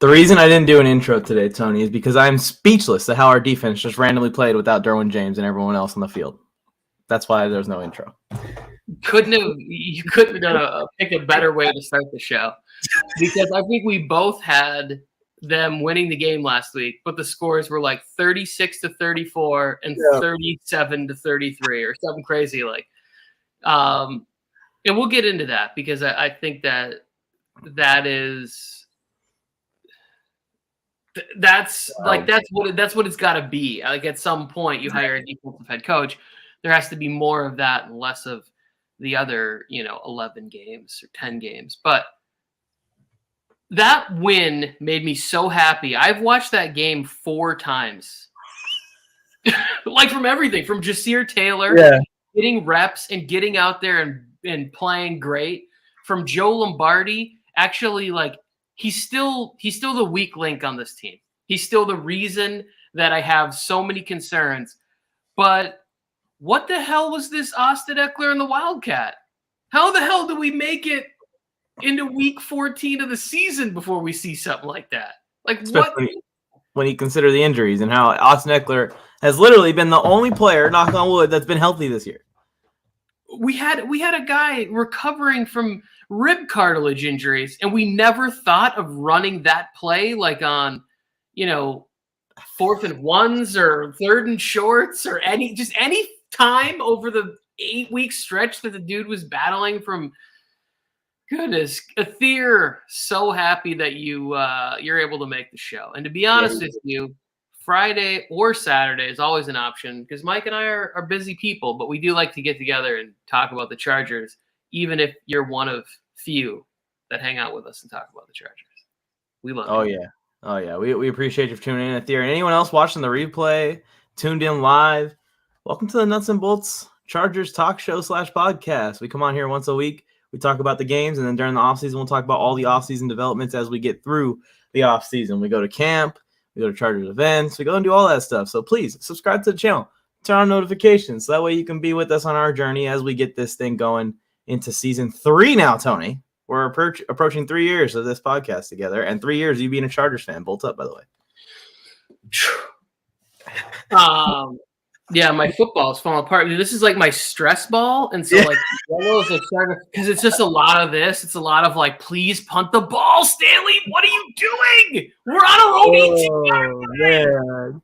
The reason I didn't do an intro today, Tony, is because I'm speechless at how our defense just randomly played without Derwin James and everyone else on the field. That's why there's no intro. You couldn't have picked a better way to start the show, because I think we both had them winning the game last week, but the scores were like 36-34 and 37-33 or something crazy like. And we'll get into that because I think that's what it's got to be. Like at some point, you hire a defensive head coach, there has to be more of that and less of the other, 11 games or 10 games. But that win made me so happy. I've watched that game 4 times, like from everything, from Jasir Taylor getting reps and getting out there and playing great, from Joe Lombardi. Actually, like he's still the weak link on this team. He's still the reason that I have so many concerns. But what the hell was this Austin Eckler and the Wildcat? How the hell do we make it into week 14 of the season before we see something like that? Like, especially what? When you consider the injuries and how Austin Eckler has literally been the only player, knock on wood, that's been healthy this year. We had a guy recovering from rib cartilage injuries, and we never thought of running that play like on, 4th and 1s or 3rd and shorts or any time over the 8-week stretch that the dude was battling from. Goodness, Athir, so happy that you're able to make the show. And to be honest with you, Friday or Saturday is always an option because Mike and I are busy people, but we do like to get together and talk about the Chargers, even if you're one of few that hang out with us and talk about the Chargers. We love you. Oh, yeah. We appreciate you for tuning in, Athir. And anyone else watching the replay, tuned in live, welcome to the Nuts and Bolts Chargers talk show / podcast. We come on here once a week. We talk about the games, and then during the offseason, we'll talk about all the offseason developments as we get through the offseason. We go to camp, we go to Chargers events, we go and do all that stuff. So please subscribe to the channel, turn on notifications, so that way you can be with us on our journey as we get this thing going into season 3 now, Tony. We're approaching 3 years of this podcast together, and 3 years of you being a Chargers fan. Bolt up, by the way. Yeah, my football is falling apart. This is like my stress ball, and so like because it's just a lot of this. It's a lot of like, please punt the ball, Stanley. What are you doing? We're on a road. Man.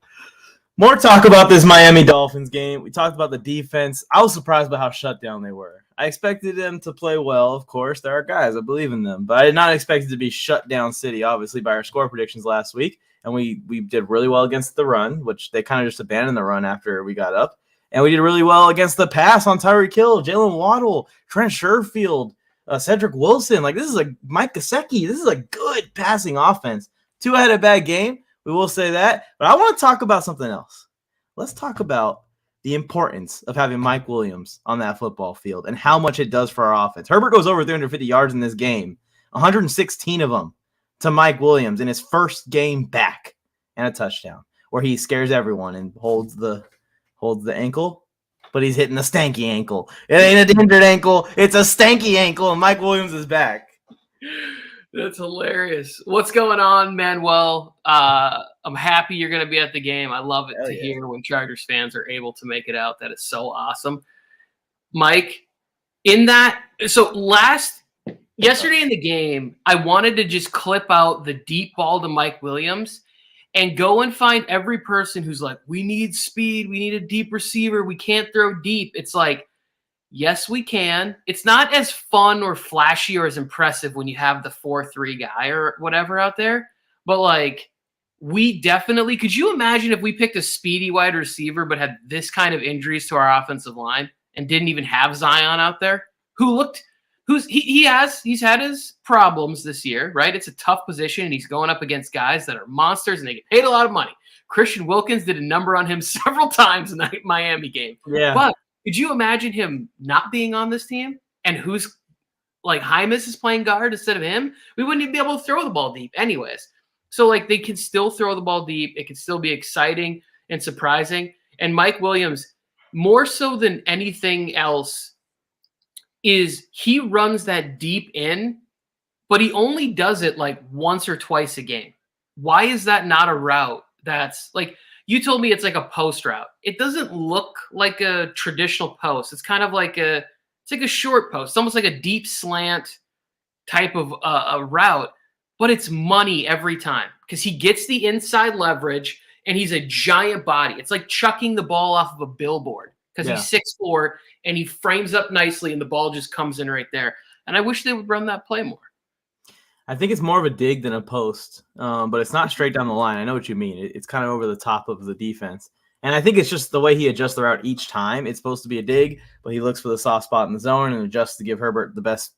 More talk about this Miami Dolphins game. We talked about the defense. I was surprised by how shut down they were. I expected them to play well, of course. There are guys, I believe in them. But I did not expect it to be shut down city, obviously, by our score predictions last week. And we did really well against the run, which they kind of just abandoned the run after we got up. And we did really well against the pass on Tyreek Hill, Jalen Waddle, Trent Sherfield, Cedric Wilson. Like, this is a Mike Gesicki. This is a good passing offense. Tua had a bad game. We will say that. But I want to talk about something else. Let's talk about the importance of having Mike Williams on that football field and how much it does for our offense. Herbert goes over 350 yards in this game, 116 of them to Mike Williams in his first game back, and a touchdown where he scares everyone and holds the ankle, but he's hitting the stanky ankle. It ain't a injured ankle. It's a stanky ankle, and Mike Williams is back. That's hilarious. What's going on, Manuel? I'm happy you're going to be at the game. I love it to hear when Chargers fans are able to make it out. That is so awesome. Mike, yesterday in the game, I wanted to just clip out the deep ball to Mike Williams and go and find every person who's like, we need speed. We need a deep receiver. We can't throw deep. It's like, yes, we can. It's not as fun or flashy or as impressive when you have the 4-3 guy or whatever out there. But, like, we definitely – could you imagine if we picked a speedy wide receiver but had this kind of injuries to our offensive line and didn't even have Zion out there? He's had his problems this year, right? It's a tough position, and he's going up against guys that are monsters, and they get paid a lot of money. Christian Wilkins did a number on him several times in the Miami game. Yeah. But could you imagine him not being on this team and who's like Hymus is playing guard instead of him? We wouldn't even be able to throw the ball deep anyways. So like they can still throw the ball deep. It can still be exciting and surprising. And Mike Williams, more so than anything else, is he runs that deep in, but he only does it like once or twice a game. why is that not a route that's like, you told me it's like a post route. It doesn't look like a traditional post. It's kind of like it's like a short post. It's almost like a deep slant type of a route, but it's money every time because he gets the inside leverage and he's a giant body. It's like chucking the ball off of a billboard because he's 6'4" and he frames up nicely and the ball just comes in right there. And I wish they would run that play more. I think it's more of a dig than a post, but it's not straight down the line. I know what you mean. It's kind of over the top of the defense. And I think it's just the way he adjusts the route each time. It's supposed to be a dig, but he looks for the soft spot in the zone and adjusts to give Herbert the best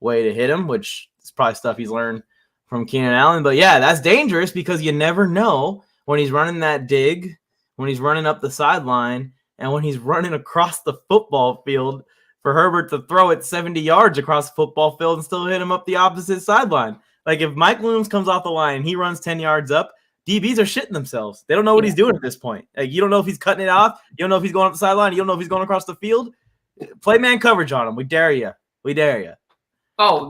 way to hit him, which is probably stuff he's learned from Keenan Allen. But yeah, that's dangerous because you never know when he's running that dig, when he's running up the sideline, and when he's running across the football field for Herbert to throw it 70 yards across the football field and still hit him up the opposite sideline. Like if Mike Williams comes off the line and he runs 10 yards up, DBs are shitting themselves. They don't know what he's doing at this point. Like you don't know if he's cutting it off. You don't know if he's going up the sideline. You don't know if he's going across the field. Play man coverage on him. We dare you. We dare you. Oh,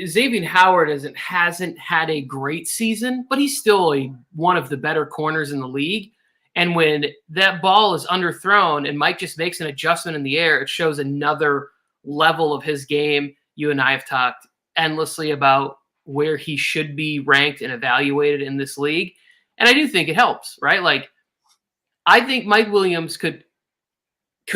Xavier Howard hasn't had a great season, but he's still one of the better corners in the league. And when that ball is underthrown and Mike just makes an adjustment in the air, it shows another level of his game. You and I have talked endlessly about where he should be ranked and evaluated in this league. And I do think it helps, right? Like, I think Mike Williams could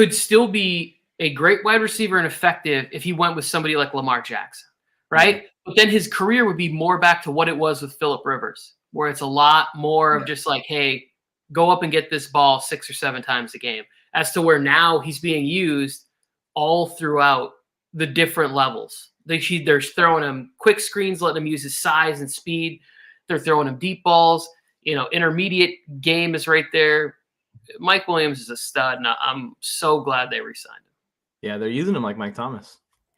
still be a great wide receiver and effective if he went with somebody like Lamar Jackson, right? Yeah. But then his career would be more back to what it was with Phillip Rivers, where it's a lot more of just like, hey, go up and get this ball 6 or 7 times a game, as to where now he's being used all throughout the different levels. They're throwing him quick screens, letting him use his size and speed. They're throwing him deep balls. Intermediate game is right there. Mike Williams is a stud, and I'm so glad they re-signed him. Yeah, they're using him like Mike Thomas.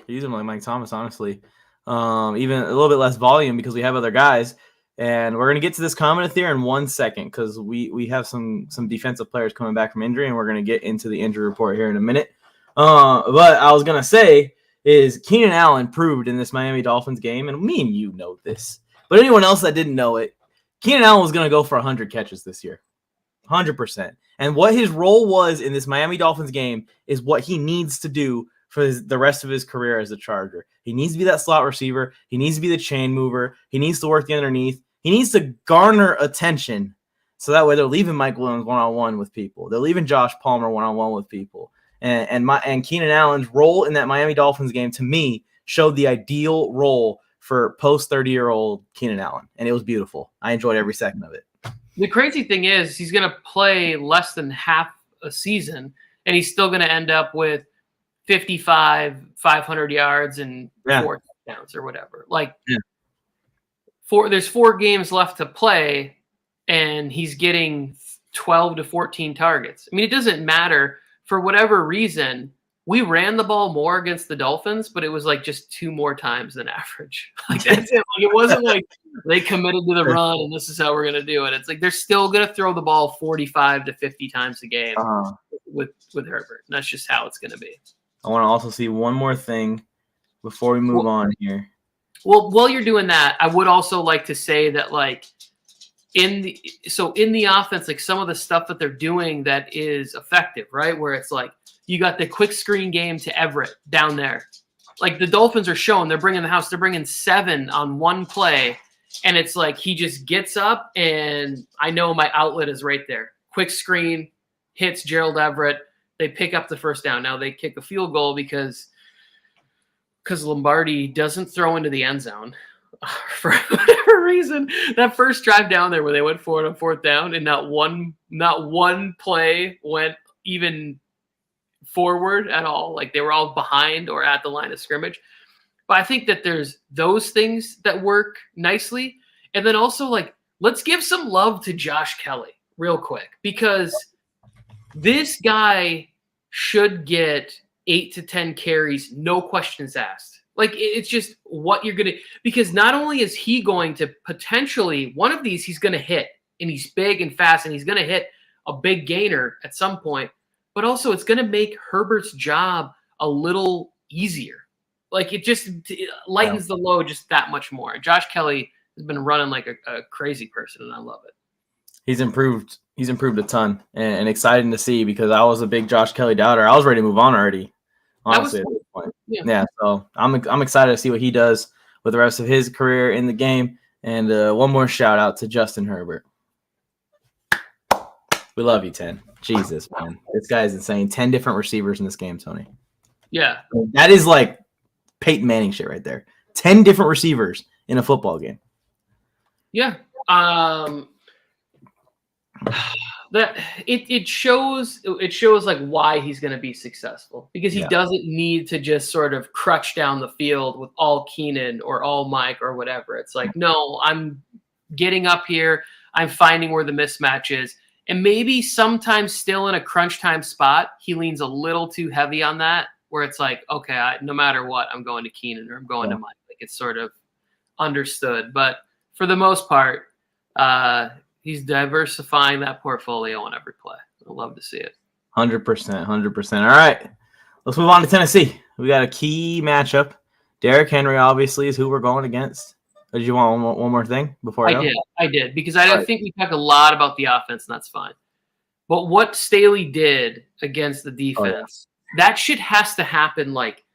Honestly. Even a little bit less volume because we have other guys. And we're going to get to this comment here in 1 second because we have some defensive players coming back from injury, and we're going to get into the injury report here in a minute. But I was going to say is Keenan Allen proved in this Miami Dolphins game, and me and you know this, but anyone else that didn't know it, Keenan Allen was going to go for 100 catches this year. 100%. And what his role was in this Miami Dolphins game is what he needs to do for the rest of his career as a Charger. He needs to be that slot receiver. He needs to be the chain mover. He needs to work the underneath. He needs to garner attention so that way they're leaving Mike Williams one-on-one with people. They're leaving Josh Palmer one-on-one with people. And Keenan Allen's role in that Miami Dolphins game, to me, showed the ideal role for post-30-year-old Keenan Allen. And it was beautiful. I enjoyed every second of it. The crazy thing is he's going to play less than half a season, and he's still going to end up with 500 yards and 4 touchdowns or whatever. There's 4 games left to play, and he's getting 12 to 14 targets. I mean, it doesn't matter. For whatever reason, we ran the ball more against the Dolphins, but it was like just 2 more times than average. Like that's it. Like it wasn't like they committed to the run and this is how we're going to do it. It's like they're still going to throw the ball 45 to 50 times a game with Herbert. And that's just how it's going to be. I want to also see one more thing before we move on here. Well, while you're doing that, I would also like to say that like in the offense, like some of the stuff that they're doing that is effective, right? Where it's like you got the quick screen game to Everett down there. Like the Dolphins are showing they're bringing the house. They're bringing 7 on one play. And it's like he just gets up and I know my outlet is right there. Quick screen, hits Gerald Everett. They pick up the first down. Now they kick a field goal because Lombardi doesn't throw into the end zone for whatever reason. That first drive down there where they went for it on 4th down and not one play went even forward at all. Like they were all behind or at the line of scrimmage. But I think that there's those things that work nicely. And then also like, let's give some love to Josh Kelly real quick, because this guy should get 8 to 10 carries, no questions asked. Like it's just what you're going to, because not only is he going to potentially, one of these he's going to hit, and he's big and fast, and he's going to hit a big gainer at some point, but also it's going to make Herbert's job a little easier. Like it just lightens the load just that much more. Josh Kelly has been running like a crazy person, and I love it. He's improved. He's improved a ton, and exciting to see because I was a big Josh Kelly doubter. I was ready to move on already, honestly. At this point. Yeah. So I'm excited to see what he does with the rest of his career in the game. And one more shout out to Justin Herbert. We love you, 10. Jesus, man, this guy is insane. 10 different receivers in this game, Tony. Yeah, that is like Peyton Manning shit right there. 10 different receivers in a football game. Yeah. That it shows like why he's going to be successful, because he doesn't need to just sort of crutch down the field with all Keenan or all Mike or whatever. It's like, no, I'm getting up here. I'm finding where the mismatch is. And maybe sometimes still in a crunch time spot, he leans a little too heavy on that, where it's like, okay, no matter what, I'm going to Keenan or I'm going to Mike. Like, it's sort of understood. But for the most part, he's diversifying that portfolio on every play. I love to see it. 100%. All right, let's move on to Tennessee. We got a key matchup. Derrick Henry, obviously, is who we're going against. Or did you want one more thing before I go? I did, because I think we talked a lot about the offense, and that's fine. But what Staley did against the defense, that shit has to happen like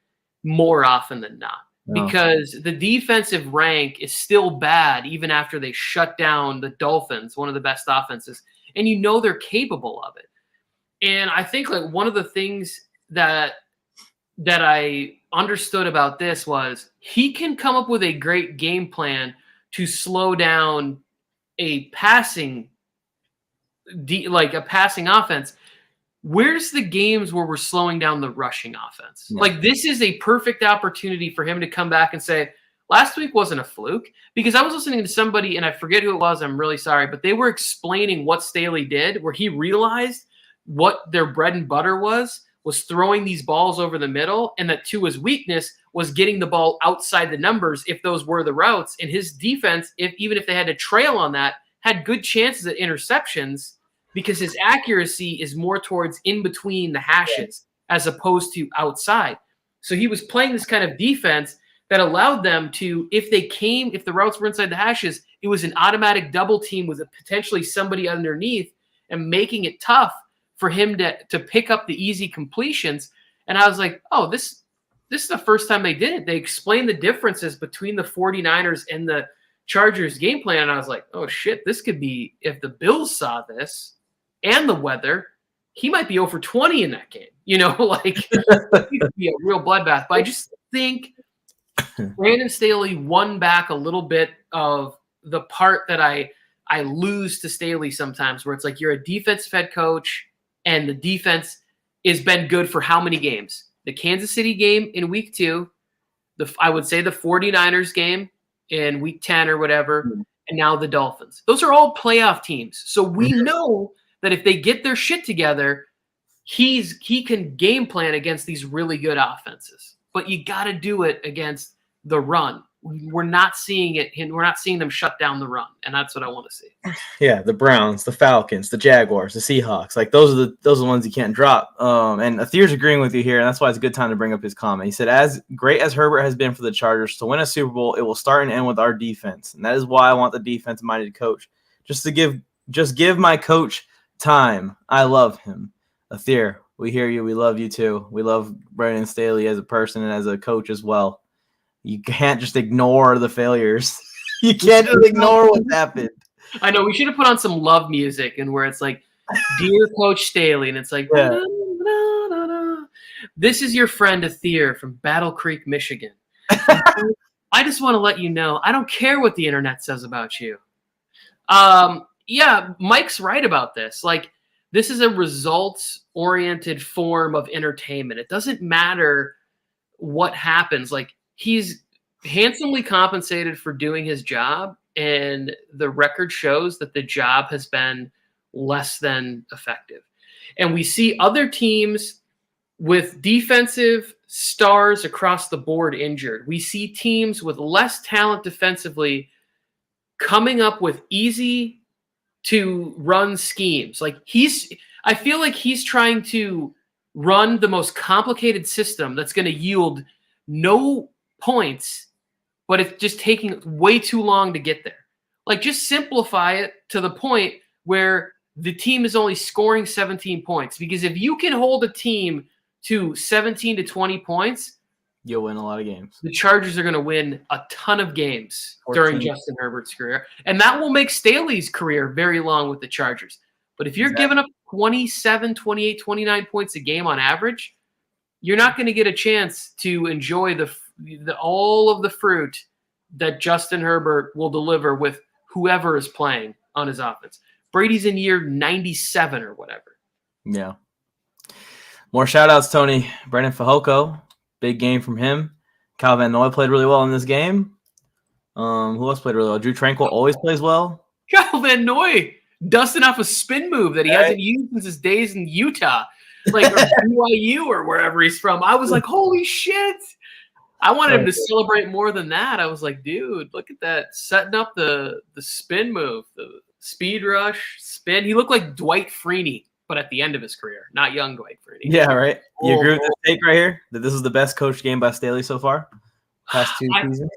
more often than not. Because the defensive rank is still bad even after they shut down the Dolphins, one of the best offenses, and you know they're capable of it. And I think like one of the things that I understood about this was he can come up with a great game plan to slow down a passing offense. Where's the games where we're slowing down the rushing offense? Yeah. Like, this is a perfect opportunity for him to come back and say, last week wasn't a fluke. Because I was listening to somebody, and I forget who it was, I'm really sorry, but they were explaining what Staley did, where he realized what their bread and butter was throwing these balls over the middle, and that to his weakness was getting the ball outside the numbers if those were the routes. And his defense, even if they had to trail on that, had good chances at interceptions, because his accuracy is more towards in between the hashes as opposed to outside. So he was playing this kind of defense that allowed them to, if the routes were inside the hashes, it was an automatic double team with potentially somebody underneath and making it tough for him to pick up the easy completions. And I was like, oh, this is the first time they did it. They explained the differences between the 49ers and the Chargers game plan. And I was like, oh shit, this could be, if the Bills saw this and the weather, he might be 0 for 20 in that game. You know, like it could be a real bloodbath. But I just think Brandon Staley won back a little bit of the part that I lose to Staley sometimes, where it's like you're a defensive head coach and the defense has been good for how many games? The Kansas City game in week 2, I would say the 49ers game in week 10 or whatever, and now the Dolphins. Those are all playoff teams. So we know that if they get their shit together, he can game plan against these really good offenses. But you got to do it against the run. We're not seeing it. We're not seeing them shut down the run, and that's what I want to see. Yeah, the Browns, the Falcons, the Jaguars, the Seahawks, like those are the ones you can't drop. And Athir's agreeing with you here, and that's why it's a good time to bring up his comment. He said, "As great as Herbert has been for the Chargers to win a Super Bowl, it will start and end with our defense, and that is why I want the defense-minded coach. Just give my coach time. I love him." Athir, we hear you. We love you too. We love Brandon Staley as a person and as a coach as well. You can't just ignore the failures. You can't just ignore what's happened. I know. We should have put on some love music, and where it's like, "Dear Coach Staley," and it's like, da, da, da, da. "This is your friend Athir from Battle Creek, Michigan. I just want to let you know, I don't care what the internet says about you." Yeah, Mike's right about this. Like, this is a results-oriented form of entertainment. It doesn't matter what happens. Like, he's handsomely compensated for doing his job, and the record shows that the job has been less than effective. And we see other teams with defensive stars across the board injured. We see teams with less talent defensively coming up with easy to run schemes. Like, I feel like he's trying to run the most complicated system that's going to yield no points but it's just taking way too long to get there. Like, just simplify it to the point where the team is only scoring 17 points. Because if you can hold a team to 17 to 20 points, you'll win a lot of games. The Chargers are going to win a ton of games 14. during Justin Herbert's career. And that will make Staley's career very long with the Chargers. But if you're giving up 27, 28, 29 points a game on average, you're not going to get a chance to enjoy all of the fruit that Justin Herbert will deliver with whoever is playing on his offense. Brady's in year 97 or whatever. Yeah. More shout-outs, Tony. Brendan Fehoko, big game from him. Kyle Van Noy played really well in this game. Who else played really well? Drew Tranquill always plays well. Kyle Van Noy dusting off a spin move that he hasn't used since his days in Utah, like or BYU or wherever he's from. I was like, holy shit. I wanted him to celebrate more than that. I was like, dude, look at that. Setting up the spin move, the speed rush, spin. He looked like Dwight Freeney, but at the end of his career, not young Dwight Freeney. Yeah, right. You agree with this take right here? That this is the best coached game by Staley so far? Past two seasons?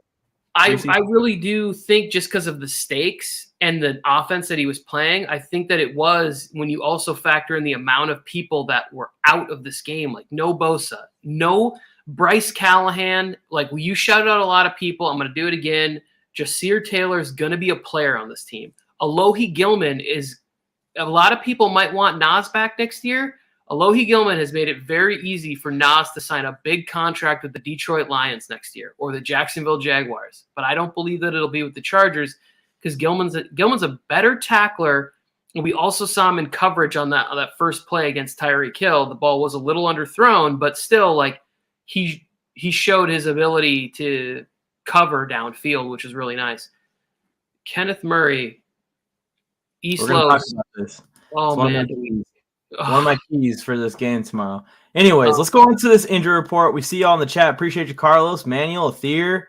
I really do think just because of the stakes and the offense that he was playing, I think that it was when you also factor in the amount of people that were out of this game, like no Bosa, no Bryce Callahan. Like, you shouted out a lot of people. I'm going to do it again. Jasir Taylor is going to be a player on this team. Alohi Gilman is – a lot of people might want Nas back next year. Alohi Gilman has made it very easy for Nas to sign a big contract with the Detroit Lions next year or the Jacksonville Jaguars. But I don't believe that it'll be with the Chargers because Gilman's a better tackler. And we also saw him in coverage on that first play against Tyreek Hill. The ball was a little underthrown, but still, like, he showed his ability to cover downfield, which is really nice. Kenneth Murray, East Los. Oh, man. One of my keys for this game tomorrow. Anyways, let's go into this injury report. We see y'all in the chat. Appreciate you, Carlos, Manuel, Athir,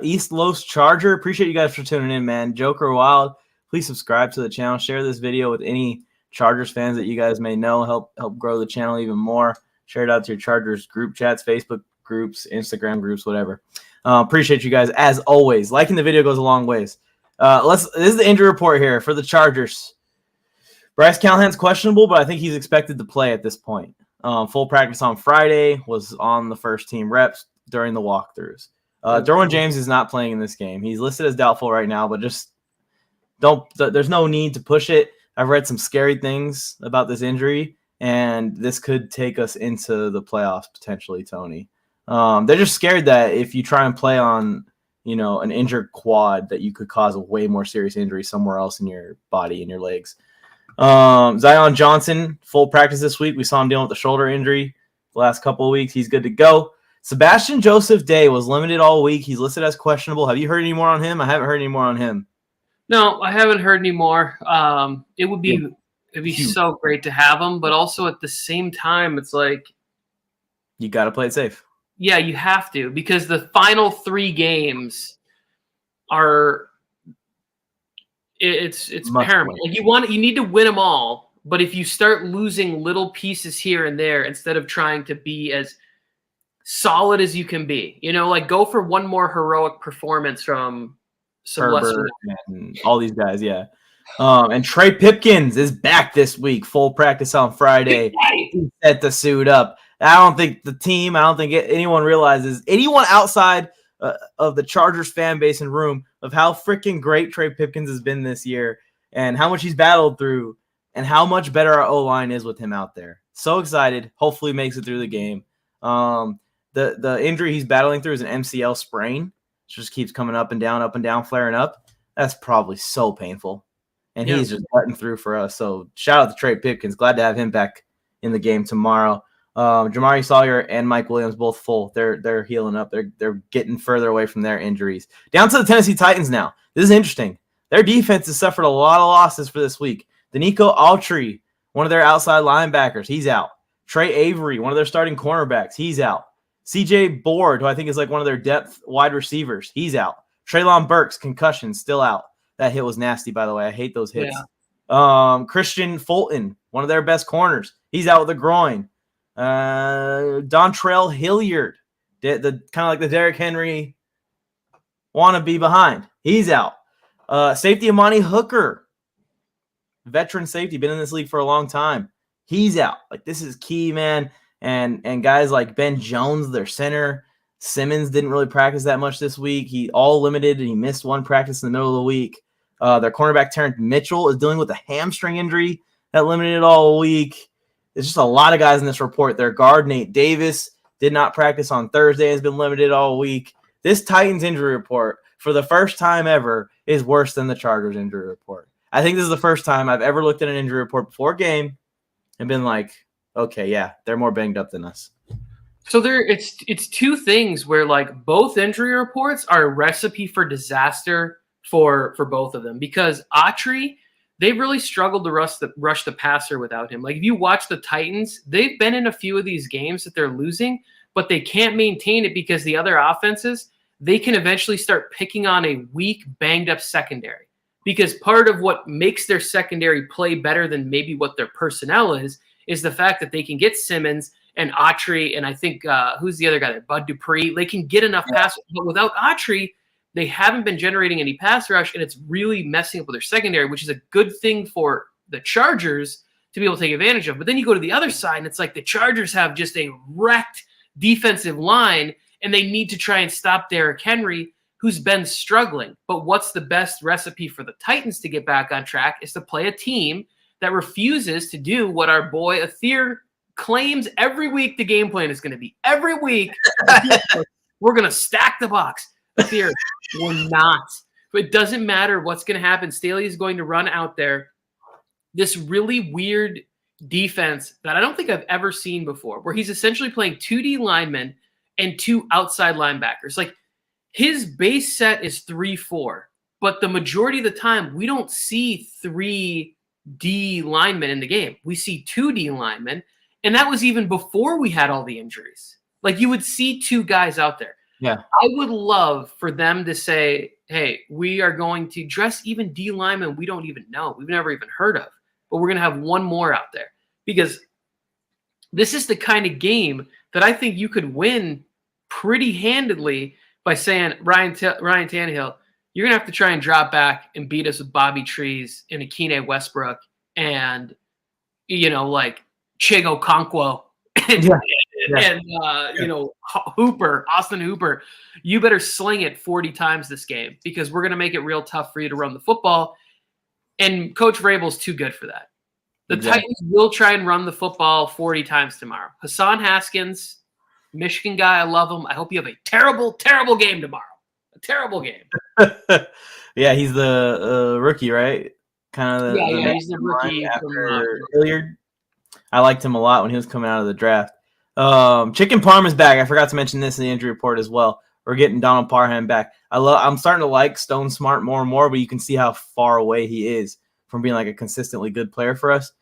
East Los Charger. Appreciate you guys for tuning in, man. Joker Wild, please subscribe to the channel. Share this video with any Chargers fans that you guys may know. Help grow the channel even more. Share it out to your Chargers group chats, Facebook groups, Instagram groups, whatever. Appreciate you guys as always. Liking the video goes a long ways. This is the injury report here for the Chargers. Bryce Callahan's questionable, but I think he's expected to play at this point. Full practice on Friday, was on the first team reps during the walkthroughs. Derwin James is not playing in this game. He's listed as doubtful right now, but just there's no need to push it. I've read some scary things about this injury, and this could take us into the playoffs potentially, Tony. They're just scared that if you try and play on, an injured quad, that you could cause a way more serious injury somewhere else in your body, in your legs. Zion Johnson, full practice this week. We saw him dealing with the shoulder injury the last couple of weeks. He's good to go. Sebastian Joseph Day was limited all week. He's listed as questionable. Have you heard any more on him? I haven't heard any more on him. No, I haven't heard any more. It'd be so great to have him, but also at the same time, it's like you got to play it safe. Yeah, you have to, because the final 3 games are. It's paramount. Like, you need to win them all, but if you start losing little pieces here and there instead of trying to be as solid as you can be, like go for one more heroic performance from some lesser and all these guys, yeah. And Trey Pipkins is back this week, full practice on Friday. He set the suit up. I don't think anyone realizes, anyone outside of the Chargers fan base and room, of how freaking great Trey Pipkins has been this year and how much he's battled through and how much better our O-line is with him out there. So excited. Hopefully makes it through the game. The injury he's battling through is an MCL sprain. It just keeps coming up and down, flaring up. That's probably so painful. And he's just cutting through for us. So shout out to Trey Pipkins. Glad to have him back in the game tomorrow. Jamari Sawyer and Mike Williams both full. They're healing up. They're getting further away from their injuries. Down to the Tennessee Titans now. This is interesting. Their defense has suffered a lot of losses for this week. Danico Autry, one of their outside linebackers, he's out. Trey Avery, one of their starting cornerbacks, he's out. CJ Board, who I think is like one of their depth wide receivers, he's out. Treylon Burks, concussion, still out. That hit was nasty, by the way. I hate those hits. Yeah. Christian Fulton, one of their best corners, he's out with a groin. Dontrell Hilliard, the kind of like the Derrick Henry want to be behind. He's out. Safety Amani Hooker, veteran safety, been in this league for a long time. He's out. Like, this is key, man. And guys like Ben Jones, their center. Simmons didn't really practice that much this week. He all limited, and he missed one practice in the middle of the week. Their cornerback, Terrence Mitchell, is dealing with a hamstring injury that limited it all week. There's just a lot of guys in this report. Their guard, Nate Davis, did not practice on Thursday, has been limited all week. This Titans injury report, for the first time ever, is worse than the Chargers injury report. I think this is the first time I've ever looked at an injury report before a game and been like, okay, yeah, they're more banged up than us. So it's two things where, like, both injury reports are a recipe for disaster for both of them, because Autry, they really struggled to rush the passer without him. Like, if you watch the Titans, they've been in a few of these games that they're losing, but they can't maintain it because the other offenses, they can eventually start picking on a weak, banged up secondary. Because part of what makes their secondary play better than maybe what their personnel is the fact that they can get Simmons and Autry, and I think who's the other guy there? Bud Dupree. They can get enough passes, but without Autry, they haven't been generating any pass rush, and it's really messing up with their secondary, which is a good thing for the Chargers to be able to take advantage of. But then you go to the other side, and it's like the Chargers have just a wrecked defensive line, and they need to try and stop Derrick Henry, who's been struggling. But what's the best recipe for the Titans to get back on track is to play a team that refuses to do what our boy Athir claims every week the game plan is going to be. Every week, we're going to stack the box. Athir, we're not. But it doesn't matter what's going to happen. Staley is going to run out there this really weird defense that I don't think I've ever seen before, where he's essentially playing 2D linemen and 2 outside linebackers. Like, his base set is 3-4, but the majority of the time we don't see 3D linemen in the game. We see 2D linemen, and that was even before we had all the injuries. Like, you would see 2 guys out there. Yeah. I would love for them to say, hey, we are going to dress even D linemen we don't even know. We've never even heard of, but we're going to have one more out there, because this is the kind of game that I think you could win pretty handedly by saying, Ryan Tannehill, you're going to have to try and drop back and beat us with Bobby Trees and Akine Westbrook and, like Chigo Okonkwo and Hooper, Austin Hooper. You better sling it 40 times this game, because we're going to make it real tough for you to run the football. And Coach Vrabel's too good for that. The Titans will try and run the football 40 times tomorrow. Hassan Haskins, Michigan guy, I love him. I hope you have a terrible, terrible game tomorrow. A terrible game. Yeah, he's the rookie, right? Kind of. Yeah, he's the rookie after Hilliard. I liked him a lot when he was coming out of the draft. Chicken Parm is back. I forgot to mention this in the injury report as well. We're getting Donald Parham back. I'm starting to like Stone Smart more and more, but you can see how far away he is from being like a consistently good player for us.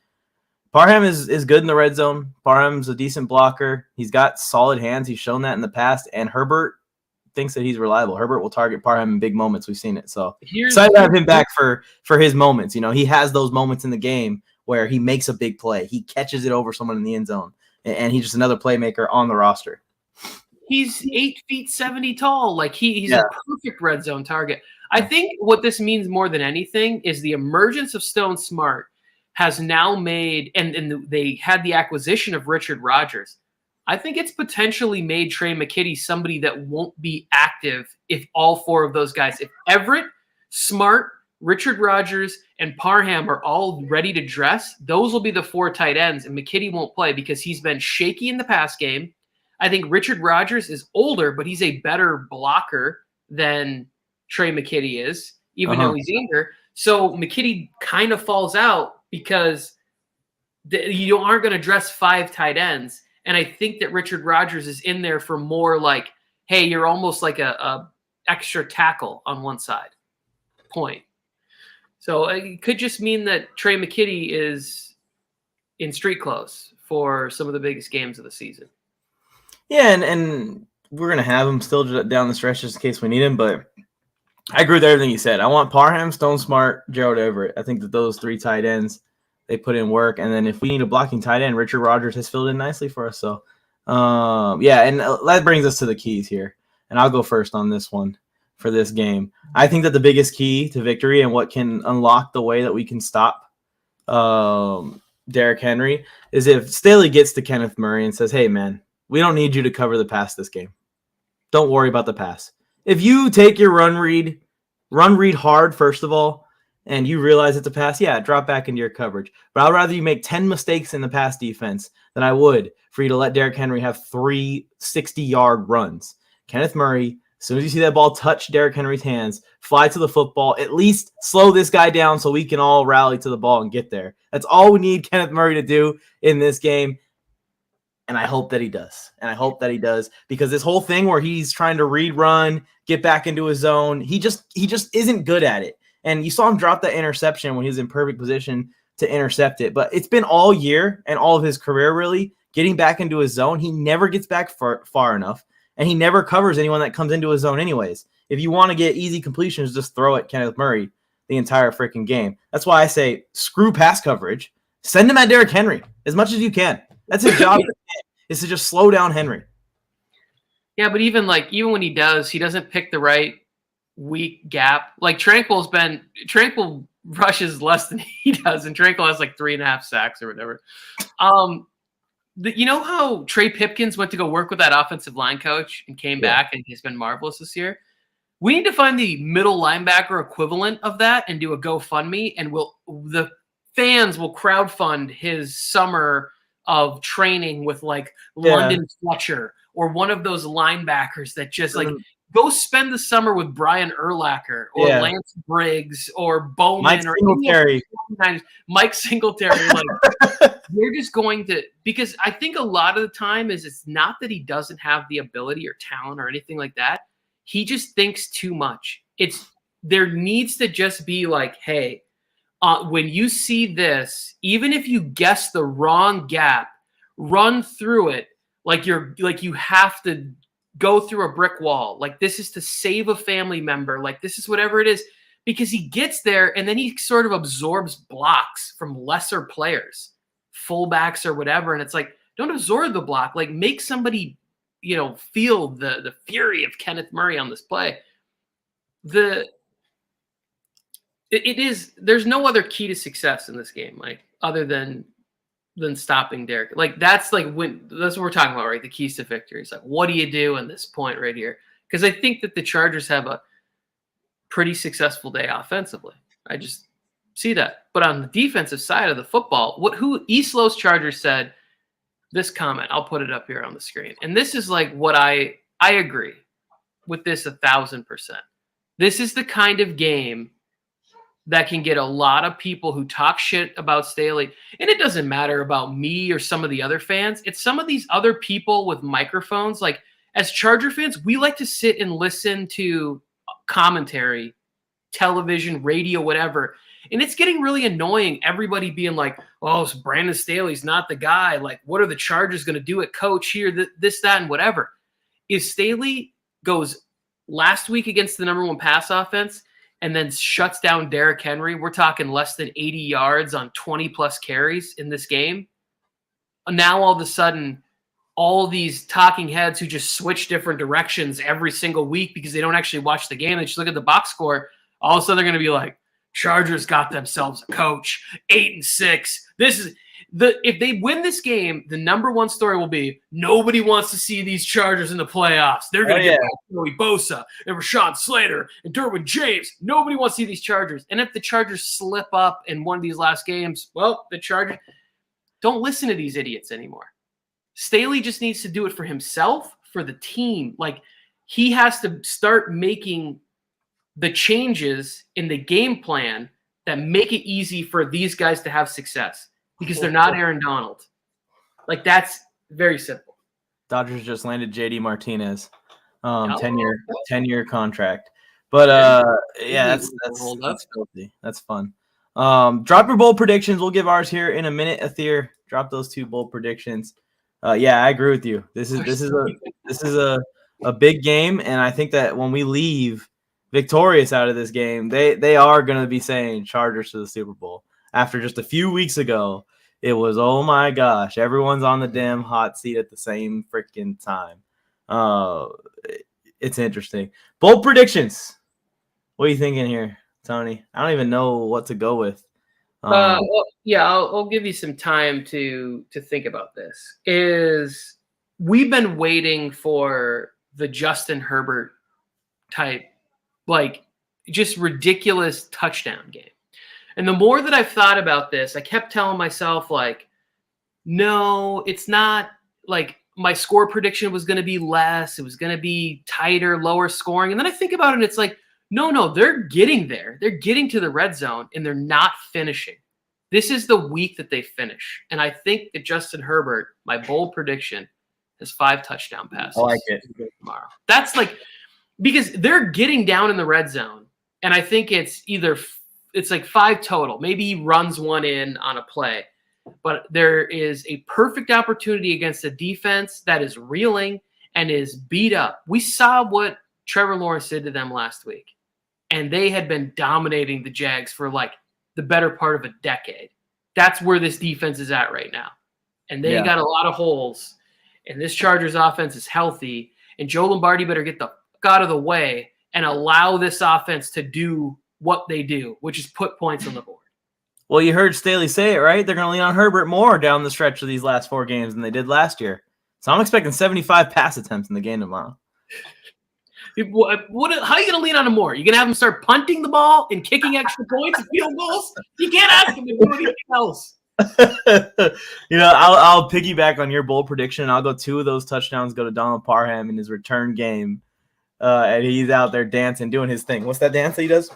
Parham is good in the red zone. Parham's a decent blocker. He's got solid hands. He's shown that in the past. And Herbert thinks that he's reliable. Herbert will target Parham in big moments. We've seen it. So excited to have him back for his moments. He has those moments in the game where he makes a big play. He catches it over someone in the end zone. And he's just another playmaker on the roster. He's 8 feet 70 tall. Like, he's a perfect red zone target. I think what this means more than anything is the emergence of Stone Smart has now made, and they had the acquisition of Richard Rodgers. I think it's potentially made Trey McKitty somebody that won't be active if all 4 of those guys, if Everett, Smart, Richard Rodgers, and Parham are all ready to dress, those will be the 4 tight ends, and McKitty won't play because he's been shaky in the pass game. I think Richard Rodgers is older, but he's a better blocker than Trey McKitty is, even though he's younger. So McKitty kind of falls out because you aren't going to dress 5 tight ends. And I think that Richard Rodgers is in there for more like, hey, you're almost like a extra tackle on one side point. So it could just mean that Trey McKitty is in street clothes for some of the biggest games of the season. Yeah, and we're going to have him still down the stretch just in case we need him. But I agree with everything you said. I want Parham, Stone Smart, Gerald Everett. I think that those 3 tight ends, they put in work. And then if we need a blocking tight end, Richard Rodgers has filled in nicely for us. So, and that brings us to the keys here. And I'll go first on this one. for this game. I think that the biggest key to victory and what can unlock the way that we can stop Derrick Henry is if Staley gets to Kenneth Murray and says, hey, man, we don't need you to cover the pass this game. Don't worry about the pass. If you take your run read hard, first of all, and you realize it's a pass, yeah, drop back into your coverage. But I'd rather you make 10 mistakes in the pass defense than I would for you to let Derrick Henry have 3 60-yard runs. Kenneth Murray, as soon as you see that ball touch Derrick Henry's hands, fly to the football, at least slow this guy down so we can all rally to the ball and get there. That's all we need Kenneth Murray to do in this game. And I hope that he does. And I hope that he does, because this whole thing where he's trying to read run, get back into his zone, he just isn't good at it. And you saw him drop that interception when he was in perfect position to intercept it. But it's been all year and all of his career, really, getting back into his zone. He never gets back far enough, and he never covers anyone that comes into his zone anyways. If you want to get easy completions, just throw at Kenneth Murray the entire freaking game. That's why I say screw pass coverage. Send him at Derrick Henry as much as you can. That's his job is to just slow down Henry. Yeah, but even when he doesn't pick the right weak gap. Like Tranquil rushes less than he does, and Tranquil has like 3.5 sacks or whatever. You know how Trey Pipkins went to go work with that offensive line coach and came back, and he's been marvelous this year? We need to find the middle linebacker equivalent of that and do a GoFundMe, and the fans will crowdfund his summer of training with London Fletcher or one of those linebackers that just go spend the summer with Brian Urlacher or Lance Briggs or Bowman Mike Singletary. They're just going to, because I think a lot of the time it's not that he doesn't have the ability or talent or anything like that. He just thinks too much. There needs to just be hey, when you see this, even if you guess the wrong gap, run through it you have to go through a brick wall. This is to save a family member. This is whatever it is, because he gets there and then he sort of absorbs blocks from lesser players, fullbacks or whatever. And it's don't absorb the block. Make somebody, feel the fury of Kenneth Murray on this play. There's no other key to success in this game, other than stopping Derrick. That's what we're talking about, right? The keys to victory. It's what do you do in this point right here? Because I think that the Chargers have a pretty successful day offensively. I just see that. But on the defensive side of the football, East Los Chargers said this comment, I'll put it up here on the screen. And this is what I agree with this 1,000%. This is the kind of game that can get a lot of people who talk shit about Staley. And it doesn't matter about me or some of the other fans. It's some of these other people with microphones. As Charger fans, we like to sit and listen to commentary, television, radio, whatever. And it's getting really annoying. Everybody being oh, Brandon Staley's not the guy. What are the Chargers going to do at coach here? This, that, and whatever. If Staley goes last week against the number 1 pass offense and then shuts down Derrick Henry, we're talking less than 80 yards on 20-plus carries in this game. Now, all of a sudden, all these talking heads who just switch different directions every single week because they don't actually watch the game, they just look at the box score, all of a sudden they're going to be Chargers got themselves a coach, 8-6. If they win this game, the number 1 story will be nobody wants to see these Chargers in the playoffs. They're going to get Joey Bosa and Rashawn Slater and Derwin James. Nobody wants to see these Chargers. And if the Chargers slip up in one of these last games, well, the Chargers don't listen to these idiots anymore. Staley just needs to do it for himself, for the team. He has to start making the changes in the game plan that make it easy for these guys to have success. Because they're not Aaron Donald. That's very simple. Dodgers just landed JD Martinez, 10-year contract. But that's filthy. That's fun. Drop your bold predictions. We'll give ours here in a minute. Athir, drop those 2 bold predictions. Yeah, I agree with you. This is a big game, and I think that when we leave victorious out of this game, they are going to be saying Chargers to the Super Bowl. After just a few weeks ago, it was, oh my gosh, everyone's on the damn hot seat at the same freaking time. it's interesting. Bold predictions. What are you thinking here, Tony? I don't even know what to go with. I'll give you some time to think about this. We've been waiting for the Justin Herbert type, like just ridiculous touchdown game. And the more that I've thought about this, I kept telling myself, like, no, it's not. Like, my score prediction was going to be less. It was going to be tighter, lower scoring. And then I think about it, and it's like, no, they're getting there. They're getting to the red zone, and they're not finishing. This is the week that they finish. And I think that Justin Herbert, my bold prediction, has 5 touchdown passes. I like it. Tomorrow. That's like, because they're getting down in the red zone, and I think it's like 5 total. Maybe he runs one in on a play. But there is a perfect opportunity against a defense that is reeling and is beat up. We saw what Trevor Lawrence did to them last week, and they had been dominating the Jags for like the better part of a decade. That's where this defense is at right now. And they got a lot of holes, and this Chargers offense is healthy, and Joe Lombardi better get the fuck out of the way and allow this offense to do what they do, which is put points on the board. Well, you heard Staley say it, right? They're going to lean on Herbert more down the stretch of these last 4 games than they did last year. So I'm expecting 75 pass attempts in the game tomorrow. How are you going to lean on him more? You going to have him start punting the ball and kicking extra points and field goals? You can't ask him to do anything else. I'll piggyback on your bold prediction. I'll go 2 of those touchdowns go to Donald Parham in his return game. And he's out there dancing, doing his thing. What's that dance that he does?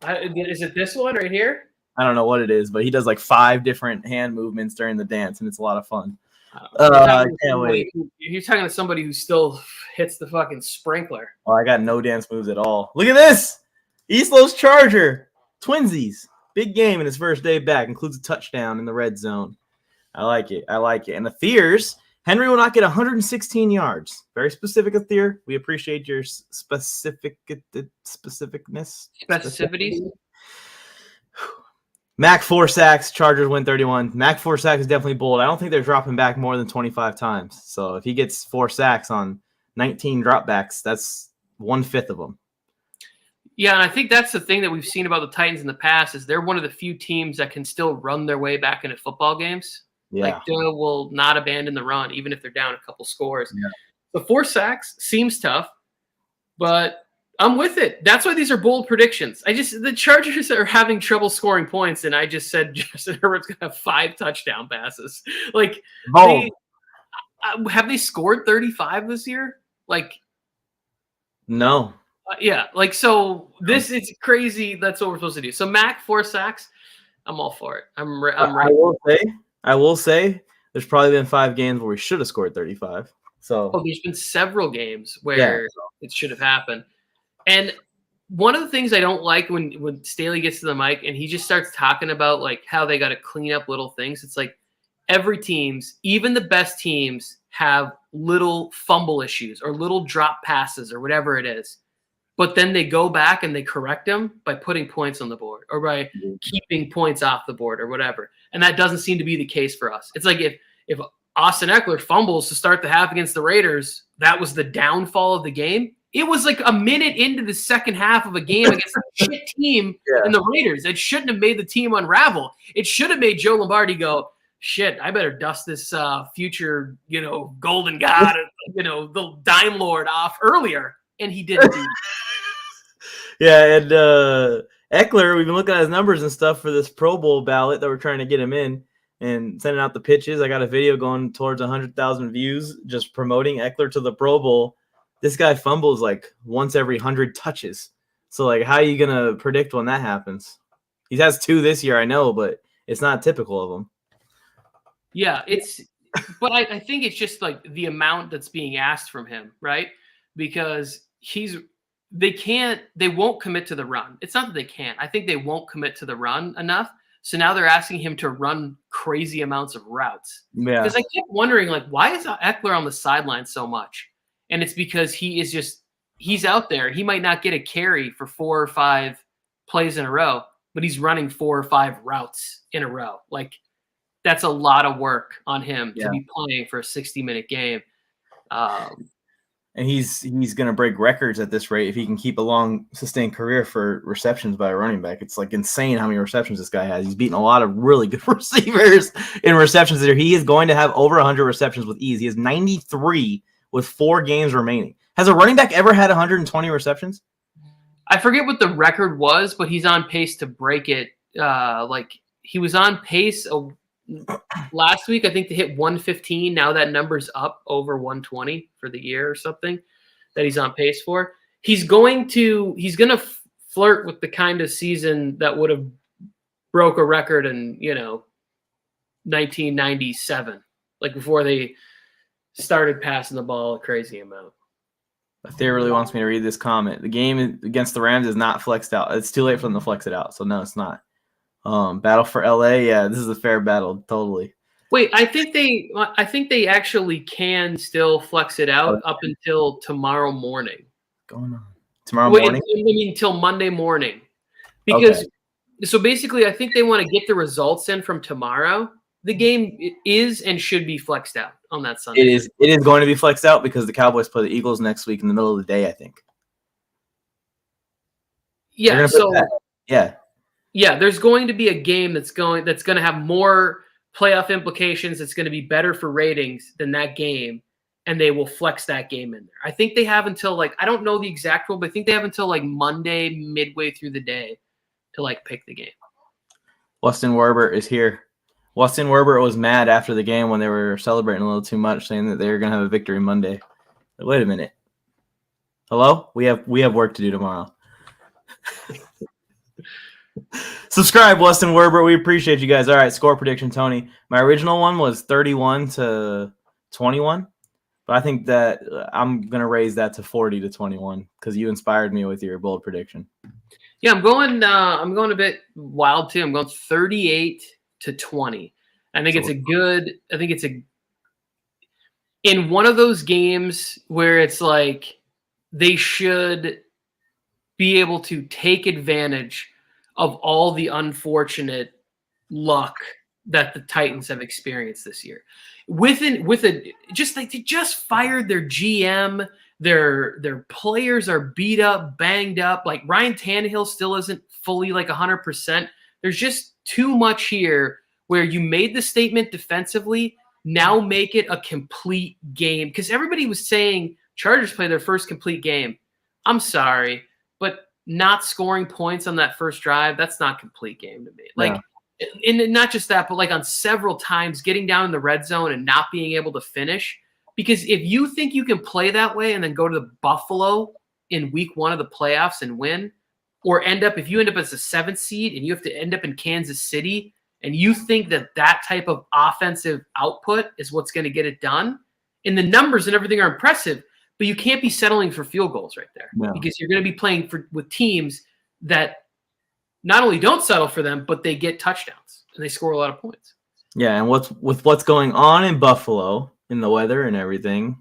Is it this one right here? I don't know what it is, but he does like 5 different hand movements during the dance, and it's a lot of fun. I can't wait. You're talking to somebody who still hits the fucking sprinkler. Oh, I got no dance moves at all. Look at this. East Los Charger. Twinsies. Big game in his first day back. Includes a touchdown in the red zone. I like it. And the Fears, Henry will not get 116 yards. Very specific, Athir. We appreciate your specificness. Specificities. Mac 4 sacks. Chargers win 31. Mac 4 sacks is definitely bold. I don't think they're dropping back more than 25 times. So if he gets 4 sacks on 19 dropbacks, that's 1/5 of them. Yeah, and I think that's the thing that we've seen about the Titans in the past is they're one of the few teams that can still run their way back into football games. Yeah. Like, they will not abandon the run, even if they're down a couple scores. Yeah. The 4 sacks seems tough, but I'm with it. That's why these are bold predictions. The Chargers are having trouble scoring points, and I just said Justin Herbert's going to have 5 touchdown passes. Like, have they scored 35 this year? Like, no. So this is crazy. That's what we're supposed to do. So Mac 4 sacks, I'm all for it. I'm ready. I will say there's probably been 5 games where we should have scored 35. So there's been several games where it should have happened. And one of the things I don't like when Staley gets to the mic and he just starts talking about like how they got to clean up little things. It's like every teams, even the best teams, have little fumble issues or little drop passes or whatever it is. But then they go back and they correct them by putting points on the board or by keeping points off the board or whatever. And that doesn't seem to be the case for us. It's like if Austin Eckler fumbles to start the half against the Raiders, that was the downfall of the game. It was like a minute into the second half of a game against a shit team in the Raiders. It shouldn't have made the team unravel. It should have made Joe Lombardi go, shit, I better dust this future, golden god, the dime lord off earlier. And he didn't do that. Yeah, and Eckler, we've been looking at his numbers and stuff for this Pro Bowl ballot that we're trying to get him in and sending out the pitches. I got a video going towards 100,000 views just promoting Eckler to the Pro Bowl. This guy fumbles like once every 100 touches. So, like, how are you going to predict when that happens? He has 2 this year, I know, but it's not typical of him. Yeah, but I think it's just like the amount that's being asked from him, right? Because they won't commit to the run. It's not that they can't. I think they won't commit to the run enough. So now they're asking him to run crazy amounts of routes. Yeah. Because I kept wondering, like, why is Eckler on the sideline so much? And it's because he's out there. He might not get a carry for 4 or 5 plays in a row, but he's running 4 or 5 routes in a row. Like, that's a lot of work on him to be playing for a 60-minute game. And And he's going to break records at this rate if he can keep a long, sustained career for receptions by a running back. It's like insane how many receptions this guy has. He's beaten a lot of really good receivers in receptions this year. He is going to have over 100 receptions with ease. He has 93 with 4 games remaining. Has a running back ever had 120 receptions? I forget what the record was, but he's on pace to break it. He was on pace last week, I think, to hit 115. Now that number's up over 120 for the year or something that he's on pace for. He's going to flirt with the kind of season that would have broke a record in 1997, like before they started passing the ball a crazy amount. Theo really wants me to read this comment. The game against the Rams is not flexed out. It's too late for them to flex it out. So no, it's not. Battle for LA. Yeah, this is a fair battle. Totally. Wait, I think they actually can still flex it out up until tomorrow morning. Going on tomorrow morning? I mean, until Monday morning. Because So basically, I think they want to get the results in from tomorrow. The game is and should be flexed out on that Sunday. It is going to be flexed out because the Cowboys play the Eagles next week in the middle of the day, I think. Yeah, Yeah, there's going to be a game that's going to have more playoff implications. It's going to be better for ratings than that game, and they will flex that game in there. I think they have until I don't know the exact rule, but I think they have until Monday midway through the day to pick the game. Weston Werbert is here. Weston Werbert was mad after the game when they were celebrating a little too much, saying that they were going to have a victory Monday. Wait a minute. Hello? We have work to do tomorrow. Subscribe, Weston Werbert. We appreciate you guys. All right, score prediction, Tony. My original one was 31-21, but I think that I'm going to raise that to 40-21 because you inspired me with your bold prediction. Yeah, I'm going a bit wild too. I'm going 38-20. I think it's in one of those games where it's they should be able to take advantage of all the unfortunate luck that the Titans have experienced this year. They just fired their GM. Their players are beat up, banged up. Ryan Tannehill still isn't fully 100%. There's just too much here where you made the statement defensively, now make it a complete game. Because everybody was saying Chargers play their first complete game. I'm sorry, but not scoring points on that first drive, that's not a complete game to me. And not just that, but on several times getting down in the red zone and not being able to finish. Because if you think you can play that way and then go to the Buffalo in week 1 of the playoffs and win, or if you end up as a 7th seed and you have to end up in Kansas City, and you think that type of offensive output is what's going to get it done, and the numbers and everything are impressive, but you can't be settling for field goals right there. No. Because you're going to be playing with teams that not only don't settle for them, but they get touchdowns and they score a lot of points. Yeah, and what's going on in Buffalo in the weather and everything,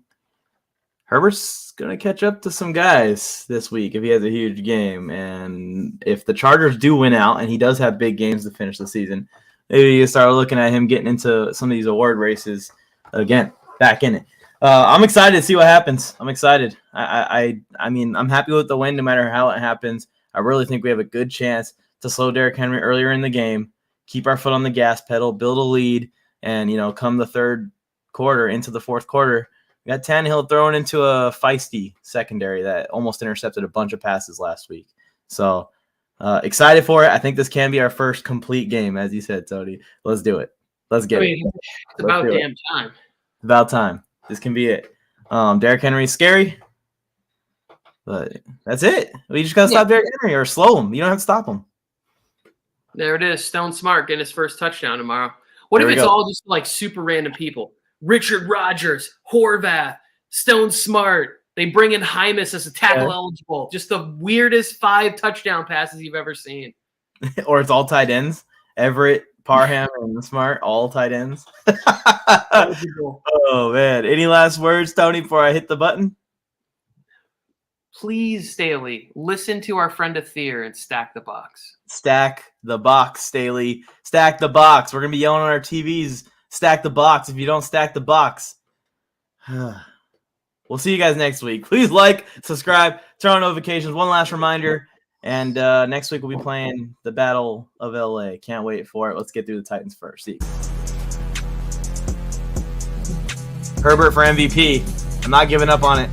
Herbert's going to catch up to some guys this week if he has a huge game. And if the Chargers do win out, and he does have big games to finish the season, maybe you start looking at him getting into some of these award races again, back in it. I'm excited to see what happens. I'm excited. I mean, I'm happy with the win no matter how it happens. I really think we have a good chance to slow Derrick Henry earlier in the game, keep our foot on the gas pedal, build a lead, and, come the third quarter into the fourth quarter, we got Tannehill thrown into a feisty secondary that almost intercepted a bunch of passes last week. So excited for it. I think this can be our first complete game, as you said, Tony. Let's do it. Let's get it. It's about damn time. It's about time. This can be it. Derrick Henry's scary, but that's it. We just got to stop Derrick Henry or slow him. You don't have to stop him. There it is. Stone Smart getting his first touchdown tomorrow. What if it's all just super random people? Richard Rodgers, Horvath, Stone Smart. They bring in Hymus as a tackle eligible. Just the weirdest 5 touchdown passes you've ever seen. Or it's all tight ends. Everett, Parham, and Smart, all tight ends. Oh, man. Any last words, Tony, before I hit the button? Please, Staley, listen to our friend Athir and stack the box. Stack the box, Staley. Stack the box. We're going to be yelling on our TVs. Stack the box if you don't stack the box. We'll see you guys next week. Please like, subscribe, turn on notifications. One last reminder. And next week we'll be playing the Battle of LA. Can't wait for it. Let's get through the Titans first. See you. Herbert for MVP. I'm not giving up on it.